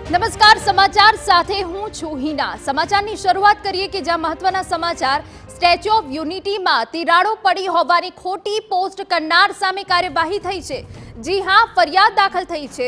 નમસ્કાર, સમાચાર સાથે હું છું હિના। સમાચારની શરૂઆત કરીએ કે જ્યાં મહત્વના સમાચાર સ્ટેચ્યુ ઓફ યુનિટીમાં તિરાડો પડી હોવાની ખોટી પોસ્ટ કરનાર સામે કાર્યવાહી થઈ છે। જી હા, ફરિયાદ દાખલ થઈ છે।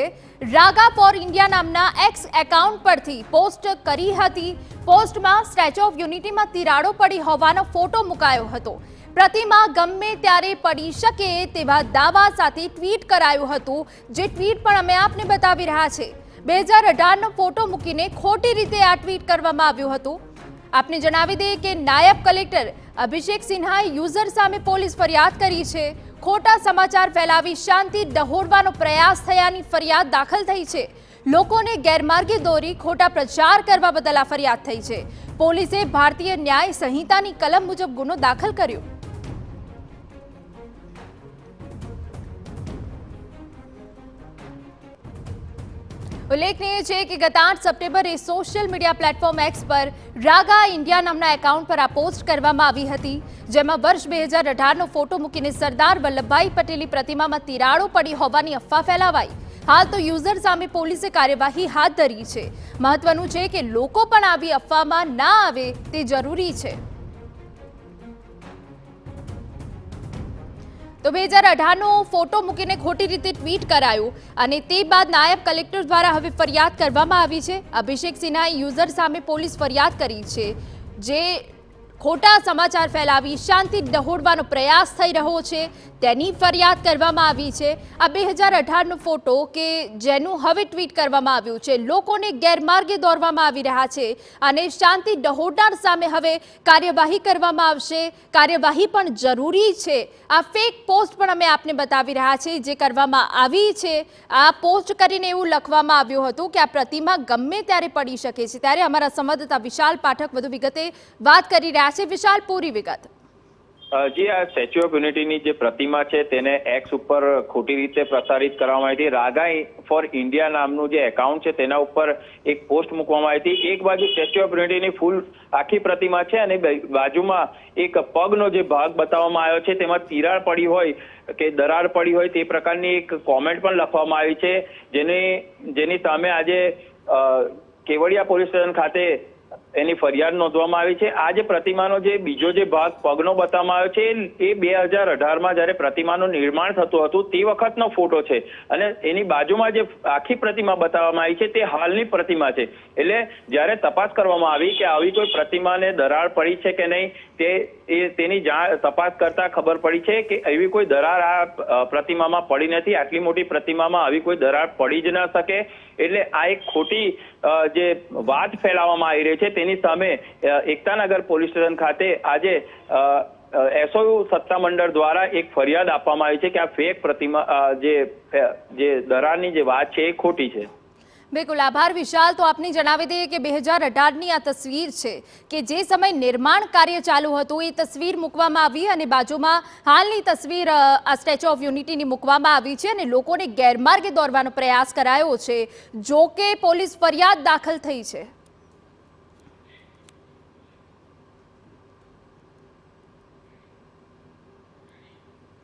રાગા ફોર ઇન્ડિયા નામના એક્સ એકાઉન્ટ પરથી પોસ્ટ કરી હતી। પોસ્ટમાં સ્ટેચ્યુ ઓફ યુનિટીમાં તિરાડો પડી હોવાનો ફોટો મુકાયો હતો। પ્રતિમા ગમે ત્યારે પડી શકે તેવા દાવા સાથે ટ્વીટ કરાયું હતું, જે ટ્વીટ પણ અમે આપને બતાવી રહ્યા છે। 2018નો ફોટો મૂકીને ખોટી રીતે આ ટ્વીટ કરવામાં આવ્યું હતું। આપને જણાવી દઈએ કે નાયબ કલેક્ટર અભિષેક સિન્હાએ યુઝર સામે પોલીસ ફરિયાદ કરી છે। ખોટા સમાચાર ફેલાવી શાંતિ ડહોળવાનો પ્રયાસ થયાની ફરિયાદ દાખલ થઈ છે। લોકોને ગેરમાર્ગે દોરી ખોટા પ્રચાર કરવા બદલ આ ફરિયાદ થઈ છે। પોલીસે ભારતીય ન્યાય સંહિતાની કલમ મુજબ ગુનો દાખલ કર્યો। ઉલ્લેખનીય છે કે ગત 8 સપ્ટેમ્બરે સોશિયલ મીડિયા પ્લેટફોર્મ એક્સ પર રાગા ઇન્ડિયા નામના એકાઉન્ટ પર આ પોસ્ટ કરવામાં આવી હતી, જેમાં વર્ષ 2018નો ફોટો મૂકીને સરદાર વલ્લભભાઈ પટેલની પ્રતિમામાં તિરાડો પડી હોવાની અફવા ફેલાવાઈ। હાલ તો યુઝર સામે પોલીસે કાર્યવાહી હાથ ધરી છે। મહત્વનું છે કે લોકો પણ આવી અફવામાં ના આવે તે જરૂરી છે। તો 2018નો ફોટો મૂકીને ખોટી રીતે ટ્વીટ કરાયું અને તે બાદ નાયબ કલેક્ટર દ્વારા હવે ફરિયાદ કરવામાં આવી છે। અભિષેક સિન્હાએ યુઝર સામે પોલીસ ફરિયાદ કરી છે, જે ખોટા સમાચાર ફેલાવી શાંતિ ડહોળવાનો પ્રયાસ થઈ રહ્યો છે તેની ફરિયાદ કરવામાં આવી છે। આ 2018નો ફોટો કે જેનું હવે ટ્વીટ કરવામાં આવ્યું છે, લોકોને ગેરમાર્ગે દોરવામાં આવી રહ્યા છે અને શાંતિ ડહોળનાર સામે હવે કાર્યવાહી કરવામાં આવશે। કાર્યવાહી પણ જરૂરી છે। આ ફેક પોસ્ટ પણ અમે આપને બતાવી રહ્યા છે જે કરવામાં આવી છે। આ પોસ્ટ કરીને એવું લખવામાં આવ્યું હતું કે આ પ્રતિમા ગમે ત્યારે પડી શકે છે। ત્યારે અમારા સંવાદદાતા વિશાલ પાઠક વધુ વિગતે વાત કરી રહ્યા છે। વિશાલ, પૂરી વિગત। જી, આ સ્ટેચ્યુ ઓફ યુનિટીની જે પ્રતિમા છે તેને એક્સ ઉપર ખોટી રીતે પ્રસારિત કરવામાં આવી હતી। રાગા ફોર ઇન્ડિયા નામનું જે એકાઉન્ટ છે તેના ઉપર એક પોસ્ટ મૂકવામાં આવી હતી। એક બાજુ સ્ટેચ્યુ ઓફ યુનિટીની ફૂલ આખી પ્રતિમા છે અને બાજુમાં એક પગનો જે ભાગ બતાવવામાં આવ્યો છે તેમાં તિરાડ પડી હોય કે દરાર પડી હોય તે પ્રકારની એક કોમેન્ટ પણ લખવામાં આવી છે, જેની સામે આજે કેવડિયા પોલીસ સ્ટેશન ખાતે એની ફરિયાદ નોંધવામાં આવી છે। આ જે પ્રતિમાનો જે બીજો જે ભાગ પગનો બતાવવામાં આવ્યો છે એ 2018માં જ્યારે પ્રતિમાનું નિર્માણ થતું હતું તે વખતનો ફોટો છે અને એની બાજુમાં જે આખી પ્રતિમા બતાવવામાં આવી છે તે હાલની પ્રતિમા છે। એટલે જ્યારે તપાસ કરવામાં આવી કે આવી કોઈ પ્રતિમાને દરાર પડી છે કે નહીં તેની તપાસ કરતા ખબર પડી છે કે એવી કોઈ દરાર આ પ્રતિમામાં પડી નથી। આટલી મોટી પ્રતિમામાં આવી કોઈ દરાર પડી જ ન શકે। એટલે આ એક ખોટી જે વાત ફેલાવવામાં આવી રહી છે તેની સામે એકતાનગર પોલીસ સ્ટેશન ખાતે આજે એસઓયુ સત્તામંડળ દ્વારા એક ફરિયાદ આપવામાં આવી છે કે આ ફેક પ્રતિમા જે દરારની જે વાત છે એ ખોટી છે। બિલકુલ, આભાર વિશાલ। તો આપને જણાવી દઈએ કે 2018ની આ તસવીર છે કે જે સમય નિર્માણ કાર્ય ચાલુ હતું એ તસવીર મૂકવામાં આવી અને બાજુમાં હાલની તસવીર આ સ્ટેચ્યુ ઓફ યુનિટીની મૂકવામાં આવી છે અને લોકોને ગેરમાર્ગે દોરવાનો પ્રયાસ કરાયો છે। જો કે પોલીસ ફરિયાદ દાખલ થઈ છે।